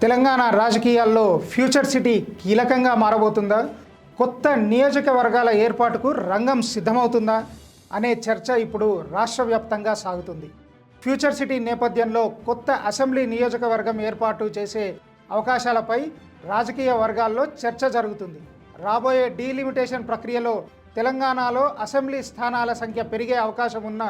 తెలంగాణ రాజకీయాల్లో future city కీలకంగా మారబోతుందా? కొత్త నియోజకవర్గాల ఏర్పాటుకు రంగం సిద్ధమవుతుందా అనే చర్చ ఇప్పుడు రాష్ట్ర వ్యాప్తంగా సాగుతుంది. ఫ్యూచర్ సిటీ నేపథ్యంలో కొత్త అసెంబ్లీ నియోజకవర్గం ఏర్పాటు చేసే అవకాశాలపై రాజకీయ వర్గాల్లో చర్చ జరుగుతుంది. రాబోయే డీలిమిటేషన్ ప్రక్రియలో తెలంగాణలో అసెంబ్లీ స్థానాల సంఖ్య పెరిగే అవకాశం ఉన్న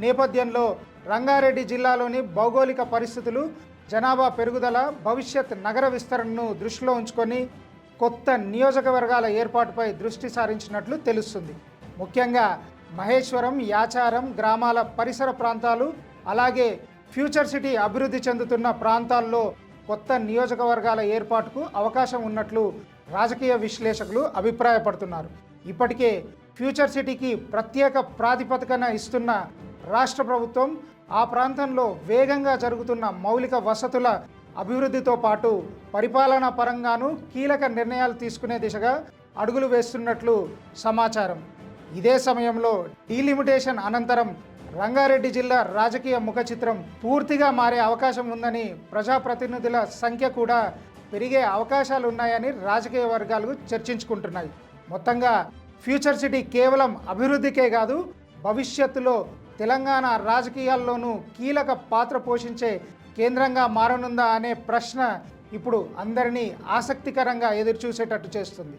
నేపథ్యంలో రంగారెడ్డి జిల్లాలోని భౌగోళిక పరిస్థితులు, జనాభా పెరుగుదల, భవిష్యత్ నగర విస్తరణను దృష్టిలో ఉంచుకొని కొత్త నియోజకవర్గాల ఏర్పాటుపై దృష్టి సారించినట్లు తెలుస్తుంది. ముఖ్యంగా మహేశ్వరం, యాచారం గ్రామాల పరిసర ప్రాంతాలు, అలాగే ఫ్యూచర్ సిటీ అభివృద్ధి చెందుతున్న ప్రాంతాల్లో కొత్త నియోజకవర్గాల ఏర్పాటుకు అవకాశం ఉన్నట్లు రాజకీయ విశ్లేషకులు అభిప్రాయపడుతున్నారు. ఇప్పటికే ఫ్యూచర్ సిటీకి ప్రత్యేక ప్రాతిపదికన ఇస్తున్న రాష్ట్ర ప్రభుత్వం ఆ ప్రాంతంలో వేగంగా జరుగుతున్న మౌలిక వసతుల అభివృద్ధితో పాటు పరిపాలనా పరంగానూ కీలక నిర్ణయాలు తీసుకునే దిశగా అడుగులు వేస్తున్నట్లు సమాచారం. ఇదే సమయంలో డీలిమిటేషన్ అనంతరం రంగారెడ్డి జిల్లా రాజకీయ ముఖ చిత్రం పూర్తిగా మారే అవకాశం ఉందని, ప్రజాప్రతినిధుల సంఖ్య కూడా పెరిగే అవకాశాలు ఉన్నాయని రాజకీయ వర్గాలు చర్చించుకుంటున్నాయి. మొత్తంగా ఫ్యూచర్ సిటీ కేవలం అభివృద్ధికే కాదు, భవిష్యత్తులో తెలంగాణ రాజకీయాల్లోనూ కీలక పాత్ర పోషించే కేంద్రంగా మారనుందా అనే ప్రశ్న ఇప్పుడు అందరినీ ఆసక్తికరంగా ఎదురుచూసేటట్టు చేస్తుంది.